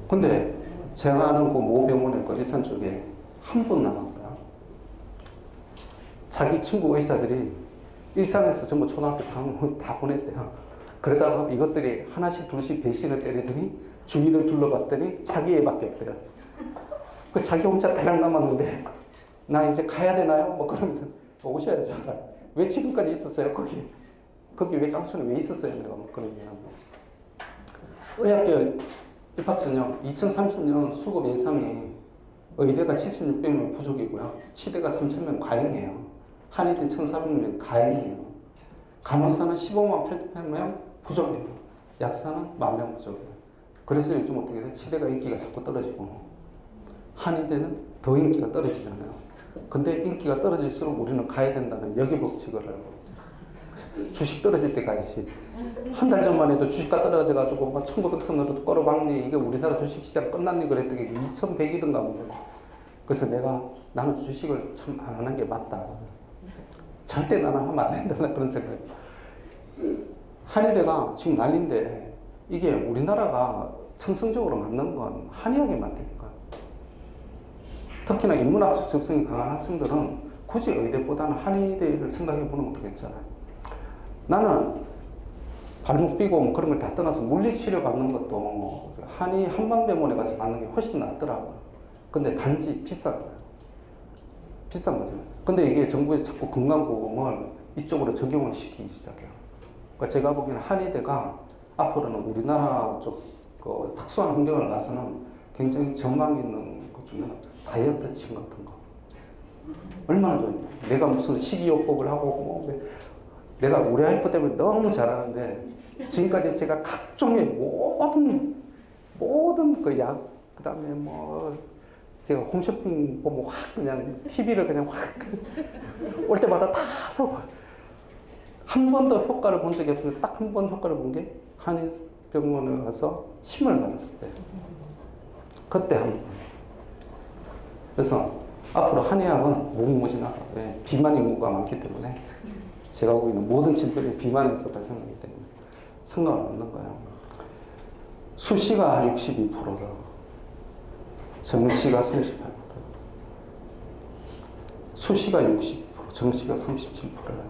근데 제가 아는 그 모병원의 그 일산 쪽에 한 분 남았어요. 자기 친구 의사들이 일산에서 전부 초등학교 4학년 다 보냈대요. 그러다가 이것들이 하나씩 둘씩 배신을 때리더니 주위를 둘러봤더니 자기 애밖에 없대요. 그 자기 혼자 대강 남았는데 나 이제 가야 되나요? 뭐 그러면서 오셔야죠. 왜 지금까지 있었어요? 거기 왜 깡촌에 왜 있었어요? 내가 뭐 그런 얘기하는 거. 의학계 입학 전형 2030년 수급 예상이 의대가 7600명 부족이고요. 치대가 3000명 과잉이에요. 한의대 1400명 과잉이에요. 간호사는 15만 800명 부족이에요. 약사는 10,000명 부족이에요. 그래서 요즘 어떻게 돼? 치대가 인기가 자꾸 떨어지고 한의대는 더 인기가 떨어지잖아요. 근데 인기가 떨어질수록 우리는 가야 된다는 여기법칙을 알고 있어요. 주식 떨어질 때 가야지. 한 달 전만 해도 주식가 떨어져가지고 막 1900선으로 끌어박니 이게 우리나라 주식시장 끝났니 그랬더니 2100이든가 뭐. 그래서 나는 주식을 참 안 하는 게 맞다. 절대 나는 하면 안 된다는 그런 생각. 한의대가 지금 난리인데 이게 우리나라가 청성적으로 맞는 건 한의학에 맞다니까. 특히나 인문학적 적성이 강한 학생들은 굳이 의대보다는 한의대를 생각해보는 것도 괜찮아요. 나는 발목 삐고 뭐 그런 걸 다 떠나서 물리치료 받는 것도 한의 한방병원에 가서 받는 게 훨씬 낫더라고요. 근데 단지 비싼 거예요. 비싼 거죠. 근데 이게 정부에서 자꾸 건강보험을 이쪽으로 적용을 시키기 시작해요. 그러니까 제가 보기에는 한의대가 앞으로는 우리나라 쪽 그 특수한 환경을 봐서는 굉장히 전망 있는 것 중에 다이어트 침 같은 거. 얼마나 좋냐. 내가 무슨 식이요법을 하고 뭐 내가 우리 와이프 때문에 너무 잘하는데 지금까지 제가 각종의 모든 그 약, 그 다음에 뭐 제가 홈쇼핑 보면 확 그냥 TV를 그냥 확 올 때마다 다 사고 한 번도 효과를 본 적이 없어요. 딱 한 번 효과를 본 게 한의병원에 가서 침을 맞았을 때. 그때 한 번. 그래서 앞으로 한의학은 무궁무진하다. 왜? 비만 인구가 많기 때문에 제가 보기에는 모든 질병이 비만에서 발생하기 때문에 상관없는 거예요. 수시가 62%다. 정시가 38%. 수시가 60%, 정시가 37%예요.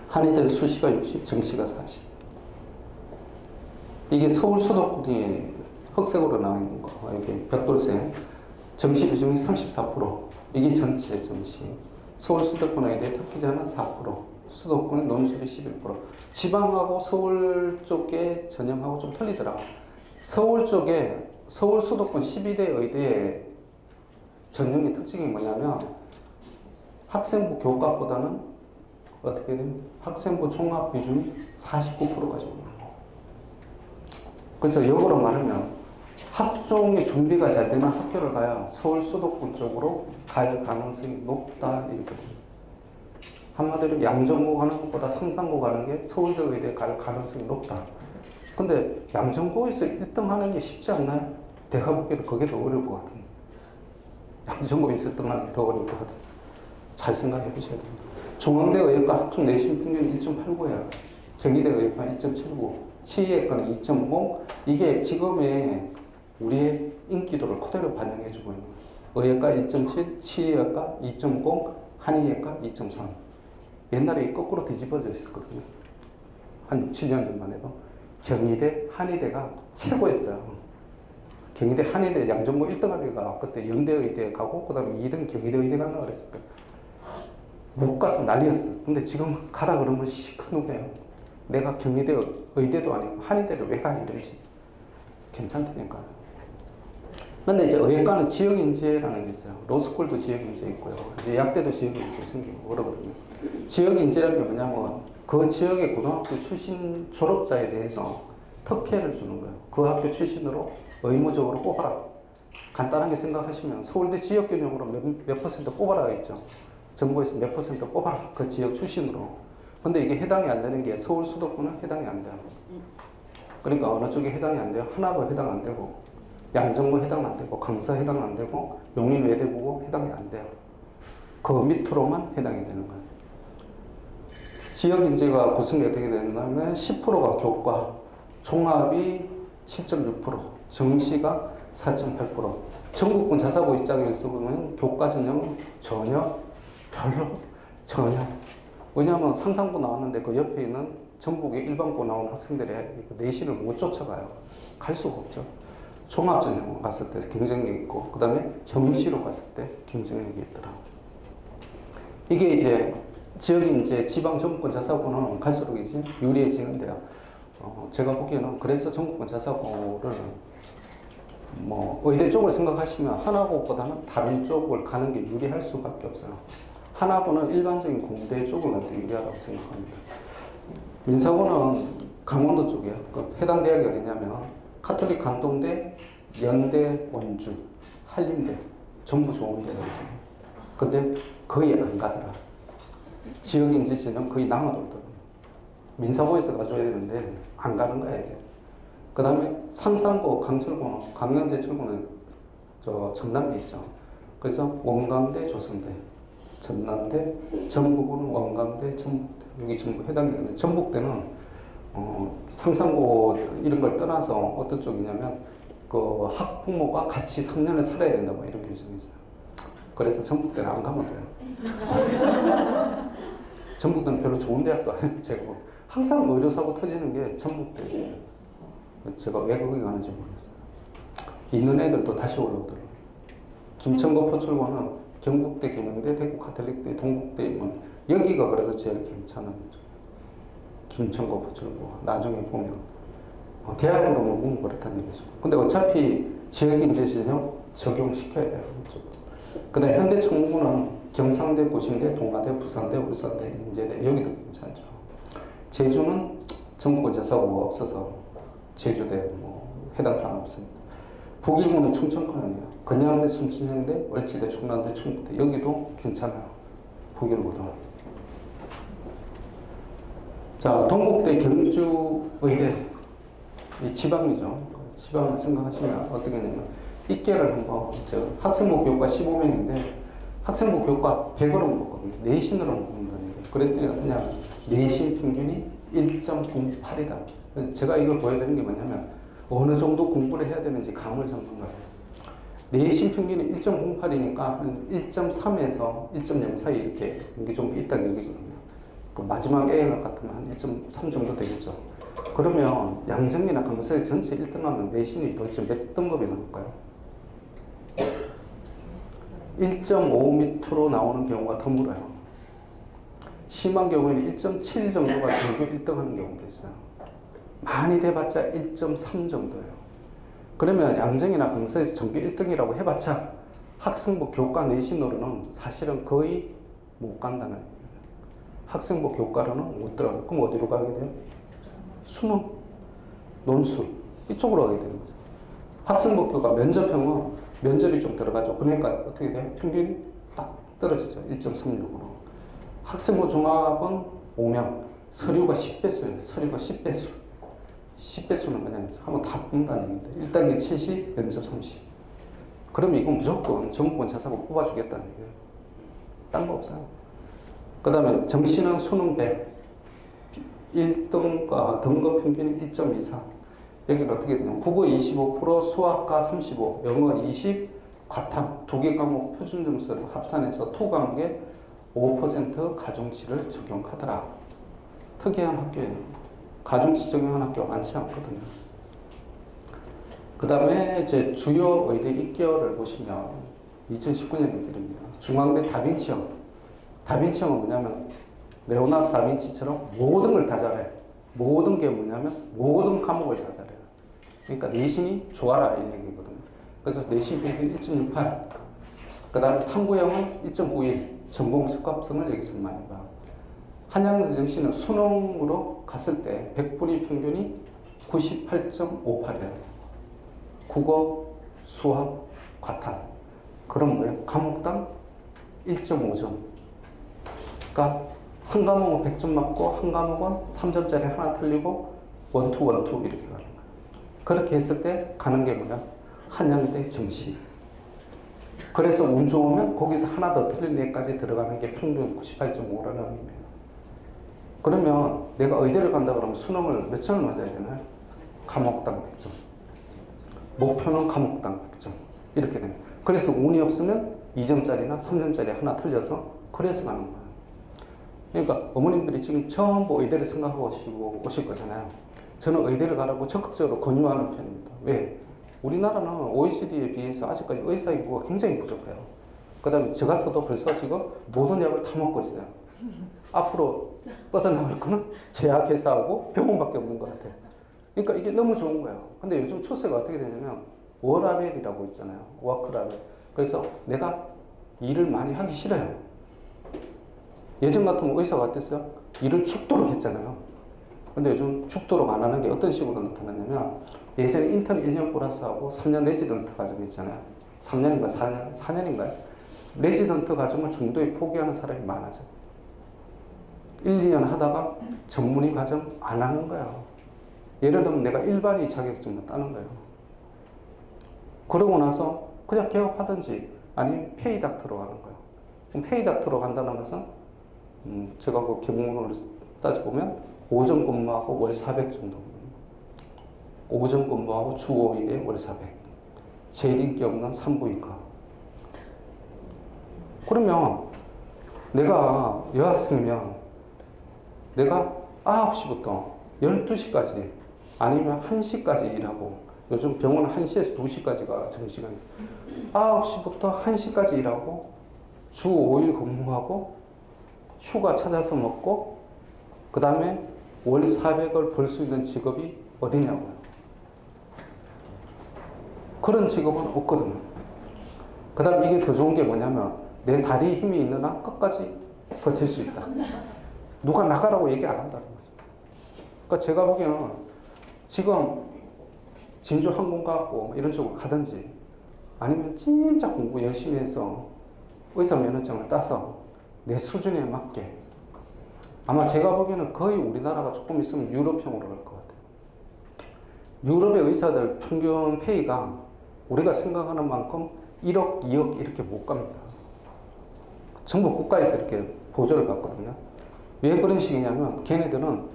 한의대 수시가 60, 정시가 40. 이게 서울 수도권이 흑색으로 나와 있는 거. 이게 벽돌색. 정시 비중이 34%. 이게 전체 정시. 서울 수도권 의대 특기자는 4%. 수도권 논술이 11%. 지방하고 서울 쪽에 전형하고 좀 틀리더라고요. 서울 쪽에 서울 수도권 12대 의대의 전형의 특징이 뭐냐면 학생부 교과보다는 어떻게 되면 학생부 총합 비중이 49%까지 올라요. 그래서 역으로 말하면 학종의 준비가 잘 되는 학교를 가야 서울 수도권 쪽으로 갈 가능성이 높다 이렇게 됩니다. 한마디로 양정고 가는 것보다 성산고 가는 게 서울대 의대에 갈 가능성이 높다. 근데 양정고에서 1등 하는 게 쉽지 않나요? 내가 보기에는 그게 더 어려울 것 같은데. 양정고에서 1등 하는 게 더 어려울 것 같은데. 잘 생각해 보셔야 됩니다. 중앙대 의학과 합총 내신 평균이 1.89예요. 경희대 의학과 1.79, 치의학과는 2.50. 이게 지금의 우리의 인기도를 그대로 반영해주고 있는 거예요. 의학과 1.7, 치의학과 2.0, 한의학과 2.3. 옛날에 거꾸로 뒤집어져 있었거든요. 한 6, 7년 전만 해도. 경희대, 한의대가 최고였어요. 경희대, 한의대, 양정고 1등 하니까 그때 연대의대 가고, 그 다음에 2등 경희대 의대 간다고 그랬을 거예요. 못 가서 난리였어요. 근데 지금 가라 그러면 큰 놈이에요. 내가 경희대 의대도 아니고 한의대를 왜 가? 이러지. 괜찮다니까요. 근데 이제 의학과는 지역인재라는 게 있어요. 로스쿨도 지역인재 있고요. 이제 약대도 지역인재 생기고 그러거든요. 지역인재라는 게 뭐냐면 그 지역의 고등학교 출신 졸업자에 대해서 특혜를 주는 거예요. 그 학교 출신으로 의무적으로 뽑아라. 간단하게 생각하시면 서울대 지역균형으로 몇 퍼센트 뽑아라 있죠. 정부에서 몇 퍼센트 뽑아라. 그 지역 출신으로. 근데 이게 해당이 안 되는 게 서울 수도권은 해당이 안 돼요. 그러니까 어느 쪽에 해당이 안 돼요? 하나가 해당 안 되고, 양정고 해당 안 되고, 강서 해당 안 되고, 용인 외대부고 해당이 안 돼요. 그 밑으로만 해당이 되는 거예요. 지역 인재가 구성이 어떻게 되냐면 10%가 교과, 종합이 7.6%, 정시가 4.8%. 전국군 자사고 입장에서 보면 교과 전형은 전혀, 별로, 전혀. 왜냐하면 상상고 나왔는데 그 옆에 있는 전북의 일반고 나온 학생들이 내신을 못 쫓아가요. 갈 수가 없죠. 종합전형 갔을 때 경쟁력이 있고, 그 다음에 정시로 갔을 때 경쟁력이 있더라. 이게 이제 지역이 이제 지방 전국권 자사고는 갈수록 이제 유리해지는데요. 제가 보기에는 그래서 전국권 자사고를 뭐 의대 쪽을 생각하시면 하나고보다는 다른 쪽을 가는 게 유리할 수밖에 없어요. 하나고는 일반적인 공대 쪽을 가는 게 유리하다고 생각합니다. 민사고는 강원도 쪽이에요. 그 해당 대학이 어디냐면 가톨릭 간동대, 연대, 원주, 한림대 전부 좋은 대학이죠. 근데 거의 안 가더라. 지역 인재 진영 거의 남아돌더라고요. 민사고에서 가져야 되는데 안 가는 거야 이게. 그 다음에 상산고, 강철고는 강릉제철고는 저 전남에 있죠. 그래서 원광대, 조선대, 전남대, 전북은 원광대, 전북대 여기 전부 해당되는데 전북대는 상산고 이런 걸 떠나서 어떤 쪽이냐면 그 학부모가 같이 3년을 살아야 된다 뭐 이런 규정이 있어요. 그래서 전북대는 안 가면 돼요. 전북대는 별로 좋은 대학도 아니고 항상 의료사고 터지는 게 전북대예요. 제가 왜 거기 가는지 모르겠어요. 있는 애들도 다시 올라오더라고요. 김천고 포출고는 경북대, 김영대, 대구 가톨릭대, 동국대 뭐 여기가 그래도 제일 괜찮은 거죠. 김천고 포출고 나중에 보면 대학으로 먹으면 그렇다는 얘기죠. 근데 어차피 지역인재 진영 적용시켜야 돼요. 그 다음에 현대청구는 경상대, 고신대, 동아대, 부산대, 울산대, 인제대 여기도 괜찮죠. 제주는 전국권 자사고가 없어서 제주대 뭐 해당 사항 없습니다. 북일고는 충청권이에요. 건양대, 순천향대, 월치대, 충남대, 충북대 여기도 괜찮아요. 북일고도. 자, 동국대, 경주, 의대 이 지방이죠. 지방을 생각하시면 어떻게 되냐면 입계를 한번 학생부 교과 15명인데 학생부 교과 100으로 먹거든요. 내신으로 먹는다는 얘기예요. 그랬더니 어떠냐 내신 평균이 1.08이다. 제가 이걸 보여드리는 게 뭐냐면 어느 정도 공부를 해야 되는지 감을 잡는 거예요. 내신 평균이 1.08이니까 1.3에서 1.0 사이 이렇게 이게 좀 있다는 얘기거든요. 그 마지막 A 같으면 한 1.3 정도 되겠죠. 그러면 양정이나 강서에 전체 1등하면 내신이 도대체 몇 등급이 나올까요? 1.5 밑으로 나오는 경우가 드물어요. 심한 경우에는 1.7 정도가 전교 1등 하는 경우도 있어요. 많이 돼봤자 1.3 정도예요. 그러면 양정이나 강서에서 전교 1등이라고 해봤자 학생부 교과 내신으로는 사실은 거의 못 간다는 얘기예요. 학생부 교과로는 못 들어가요. 그럼 어디로 가게 돼요? 수능, 논술 이쪽으로 가게 되는 거죠. 학생부 교과 면접형은 면접이 좀 들어가죠. 그러니까 어떻게 돼요? 평균이 딱 떨어지죠. 1.36으로. 학생부 종합은 5명, 서류가 10배수예요. 서류가 10배수. 10배수는 그냥 한번 다 뽑는다는 얘기입니다. 1단계 70, 면접 30. 그러면 이건 무조건 전국권 자사고 뽑아주겠다는 얘기예요. 딴 거 없어요. 그 다음에 정시는 수능 100. 1등과 등급 평균이 1.24. 여기는 어떻게 되냐면 국어 25%, 수학과 35, 영어 20, 과탐 두 개 과목 표준 점수를 합산해서 투 과목에 5% 가중치를 적용하더라. 특이한 학교예요. 가중치 적용한 학교가 많지 않거든요. 그 다음에 이제 주요 의대 입결을 보시면 2019년 입결입니다. 중앙대 다빈치형. 다빈치형은 뭐냐면 레오나르도 다빈치처럼 모든 걸 다 잘해. 모든 게 뭐냐면 모든 과목을 다 잘해요. 그러니까 내신이 좋아라 이 얘기거든요. 그래서 내신 평균 1.68. 그 다음에 탐구형은 1.91. 전공 적합성을 여기서 많이 봐. 한양대 정시는 수능으로 갔을 때 100분위 평균이 98.58이에요. 국어, 수학, 과탐. 그럼 뭐예요? 과목당 1.5점. 그러니까 한 과목은 100점 맞고 한 과목은 3점짜리 하나 틀리고 원투 이렇게 가는 거예요. 그렇게 했을 때 가는 게 뭐냐? 한양대 정시. 그래서 운 좋으면 거기서 하나 더 틀린 애까지 들어가는 게 평균 98.5라는 의미예요. 그러면 내가 의대를 간다 그러면 수능을 몇 점을 맞아야 되나요? 과목당 100점. 목표는 감옥당 100점. 이렇게 됩니다. 그래서 운이 없으면 2점짜리나 3점짜리 하나 틀려서 그래서 가는 거예요. 그러니까 어머님들이 지금 전부 의대를 생각하고 오실 거잖아요. 저는 의대를 가라고 적극적으로 권유하는 편입니다. 왜? 우리나라는 OECD에 비해서 아직까지 의사 인구가 굉장히 부족해요. 그 다음에 저 같아도 벌써 지금 모든 약을 다 먹고 있어요. 앞으로 뻗어나갈 거는 제약회사하고 병원밖에 없는 것 같아요. 그러니까 이게 너무 좋은 거예요. 근데 요즘 추세가 어떻게 되냐면 워라벨이라고 있잖아요. 워크라벨. 그래서 내가 일을 많이 하기 싫어요. 예전 같으면 의사가 어땠어요? 일을 죽도록 했잖아요. 근데 요즘 죽도록 안 하는 게 어떤 식으로 나타났냐면 예전에 인턴 1년 플러스하고 3년 레지던트 과정이 있잖아요. 3년인가 4년인가요? 레지던트 과정을 중도에 포기하는 사람이 많아져. 1, 2년 하다가 전문의 과정 안 하는 거예요. 예를 들면 내가 일반의 자격증을 따는 거예요. 그러고 나서 그냥 개업하든지 아니면 페이닥터로 가는 거예요. 그럼 페이닥터로 간다는 것은 제가 그 경문을 따져보면 오전 근무하고 월 400 정도. 오전 근무하고 주 5일에 월 400. 제일 인기 없는 산부인과. 그러면 내가 여학생이면 내가 9시부터 12시까지 아니면 1시까지 일하고 요즘 병원은 1시에서 2시까지가 정시간이에요. 9시부터 1시까지 일하고 주 5일 근무하고 휴가 찾아서 먹고 그 다음에 월 400을 벌 수 있는 직업이 어디냐고요. 그런 직업은 없거든요. 그 다음 이게 더 좋은 게 뭐냐면 내 다리에 힘이 있는 한 끝까지 버틸 수 있다. 누가 나가라고 얘기 안 한다는 거죠. 그러니까 제가 보기에는 지금 진주항공과학고 이런 쪽으로 가든지 아니면 진짜 공부 열심히 해서 의사 면허증을 따서 내 수준에 맞게 아마 제가 보기에는 거의 우리나라가 조금 있으면 유럽형으로 갈 것 같아요. 유럽의 의사들 평균 페이가 우리가 생각하는 만큼 1억, 2억 이렇게 못 갑니다. 전부 국가에서 이렇게 보조를 받거든요. 왜 그런 식이냐면 걔네들은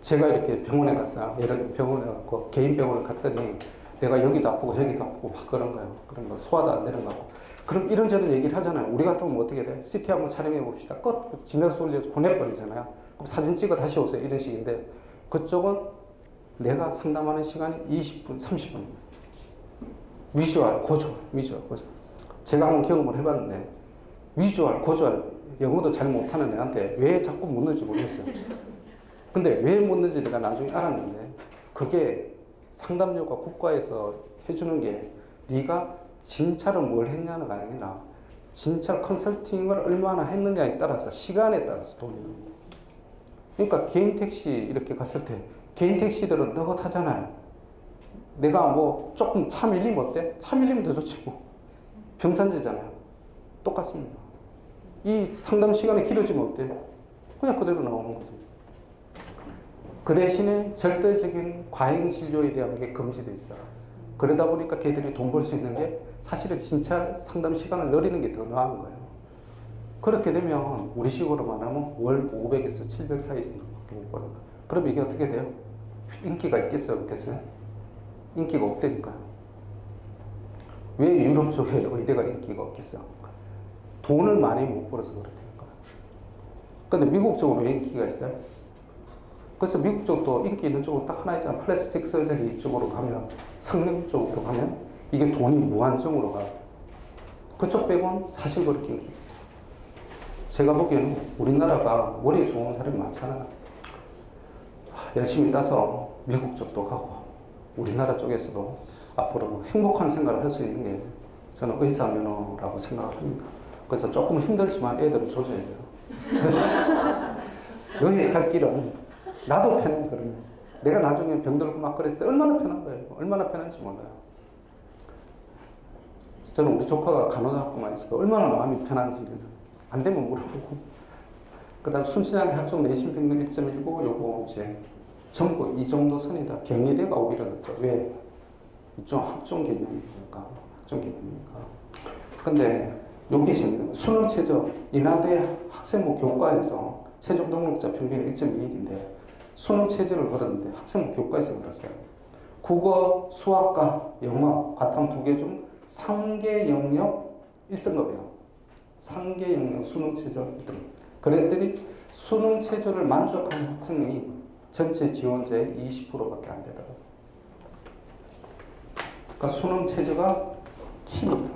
제가 이렇게 병원에 갔어요. 예를 들어 병원에 갔고 개인 병원을 갔더니 내가 여기도 아프고 여기도 아프고 막 그런 거예요. 그런 거 소화도 안 되는 거 같고. 그럼 이런저런 얘기를 하잖아요. 우리 같으면 어떻게 돼? CT 한번 촬영해 봅시다. 끝! 진단서 올려서 보내버리잖아요. 그럼 사진 찍어 다시 오세요. 이런 식인데 그쪽은 내가 상담하는 시간이 20분, 30분. 비주얼, 고주얼, 비주얼, 고주얼. 제가 한번 경험을 해봤는데 비주얼, 고주얼 영어도 잘 못하는 애한테 왜 자꾸 묻는지 모르겠어요. 근데 왜 묻는지 내가 나중에 알았는데 그게 상담료가 국가에서 해주는 게 네가 진짜로 뭘 했냐가 아니라 진짜 컨설팅을 얼마나 했느냐에 따라서 시간에 따라서 돈이 납니다. 그러니까 개인 택시 이렇게 갔을 때 개인 택시들은 너긋하잖아요. 내가 뭐 조금 차 밀리면 어때? 차 밀리면 더 좋지 뭐. 병산제잖아요. 똑같습니다. 이 상담 시간이 길어지면 어때? 그냥 그대로 나오는 거죠. 그 대신에 절대적인 과잉 진료에 대한 게 금지돼 있어요. 그러다 보니까 걔들이 돈 벌 수 있는 게 사실은 진짜 상담 시간을 늘리는 게 더 나은 거예요. 그렇게 되면 우리식으로만 하면 월 500에서 700 사이 정도밖에 못 벌어요. 그럼 이게 어떻게 돼요? 인기가 있겠어요? 없겠어요? 인기가 없다니까요. 왜 유럽 쪽에 의대가 인기가 없겠어요? 돈을 많이 못 벌어서 그렇다니까요. 근데 미국 쪽으로 왜 인기가 있어요? 그래서 미국 쪽도 인기 있는 쪽으로 딱 하나 있잖아. 플라스틱 서저리 쪽으로 가면, 성능 쪽으로 가면 이게 돈이 무한정으로 가요. 그쪽 빼고는 사실 그렇게 인기 없어요. 제가 보기에는 우리나라가 머리 좋은 사람이 많잖아요. 열심히 따서 미국 쪽도 가고 우리나라 쪽에서도 앞으로 행복한 생활을 할 수 있는 게 저는 의사 면허라고 생각을 합니다. 그래서 조금 힘들지만 애들을 조져야 돼요. 그래서 여기 살 길은 나도 편하거든요. 내가 나중에 병들고 막 그랬을 때 얼마나 편한 거예요. 얼마나 편한지 몰라요. 저는 우리 조카가 간호사학과만 있어도 얼마나 마음이 편한지 안 되면 물어보고 그 다음 순진하게 학종 내신 평균 1.19 요거 이제 전부 이 정도 선이다. 경희대가 오히려 늦죠. 왜? 이쪽 학종 개념이니까. 학종 개념이니까. 근데 여기 지금 수능 최저 인하대 학생부 교과에서 최종 등록자 평균이 1.21인데 수능 최저를 걸었는데 학생부 교과에서 걸었어요. 국어, 수학과 영어, 과탐 2개 중 상계 영역 1등급이에요. 상계 영역 수능 최저 1등급. 그랬더니 수능 최저를 만족하는 학생이 전체 지원자의 20%밖에 안 되더라고요. 그러니까 수능 최저가 킵니다.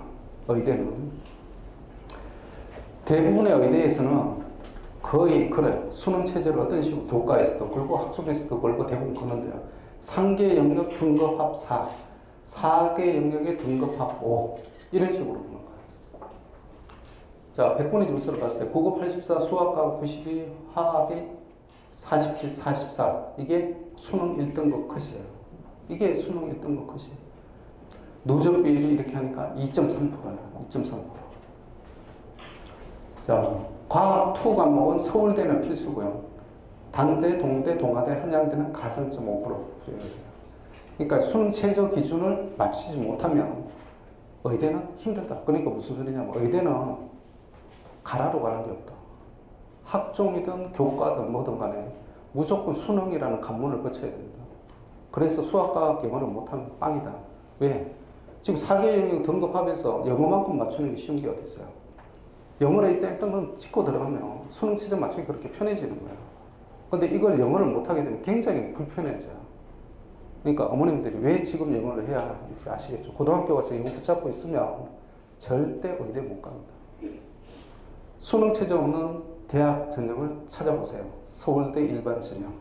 의대는. 대부분의 의대에서는 거의 그래요. 수능 체제를 어떤 식으로 교과에서도 걸고 학종에서도 걸고 대부분 그런데요. 상계 영역 등급합 4, 4개 영역의 등급합 5 이런 식으로 보는 거예요. 자, 100분의 점수를 봤을 때 국어 84, 수학과 92, 화학이 47, 44 이게 수능 1등급 컷이에요. 이게 수능 1등급 컷이에요. 누적 비율이 이렇게 하니까 2.3%예요. 2.3%. 자, 과학 2 과목은 서울대는 필수고요. 단대, 동대, 동아대, 한양대는 가산점 5% 수용해줘요. 그러니까 수능 최저 기준을 맞추지 못하면 의대는 힘들다. 그러니까 무슨 소리냐면 의대는 가라로 가는 게 없다. 학종이든 교과든 뭐든 간에 무조건 수능이라는 관문을 거쳐야 됩니다. 그래서 수학과 영어를 못하면 빵이다. 왜? 지금 4개 영역 등급하면서 영어만큼 맞추는 게 쉬운 게 어디 있어요? 영어를 일단 찍고 들어가면 수능 최저 맞추기 그렇게 편해지는 거예요. 근데 이걸 영어를 못하게 되면 굉장히 불편해져요. 그러니까 어머님들이 왜 지금 영어를 해야 하는지 아시겠죠? 고등학교 가서 영어 붙잡고 있으면 절대 의대 못 갑니다. 수능 최저 없는 대학 전형을 찾아보세요. 서울대 일반 전형.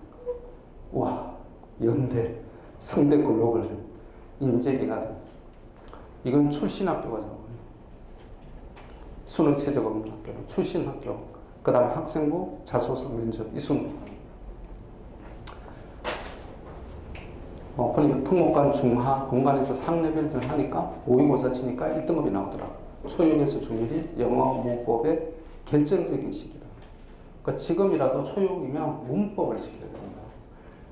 와, 연대, 성대 글로벌, 인재인하대. 이건 출신 학교가 수능 최저가 없는 학교는 출신 학교. 그 다음 학생부, 자소서, 면접, 이 순으로. 그러니까 특목간, 중하, 공간에서 상레벨을 하니까 모의고사 치니까 1등급이 나오더라. 초육에서 중1이 영어, 문법의 결정적인 시기다. 그러니까 지금이라도 초육이면 문법을 시켜야 됩니다.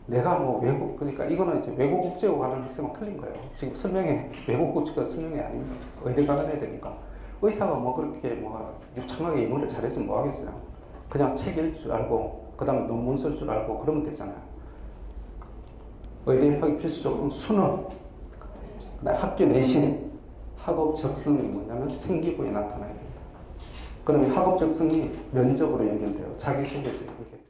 내가 뭐 외국, 그러니까 이거는 이제 외국 국제고 가는 학생은 틀린 거예요. 지금 설명회, 외국 국제가 설명이 아닙니다. 의대 가야 되니까. 의사가 뭐 그렇게 뭐 유창하게 영어를 잘해서 뭐 하겠어요. 그냥 책 읽을 줄 알고, 그 다음에 논문 쓸 줄 알고 그러면 되잖아요. 의대 입학이 필수적으로 수능, 학교 내신, 학업 적성이 뭐냐면 생기부에 나타나야 됩니다. 그러면 학업 적성이 면접으로 연결돼요. 자기소개서 이렇게.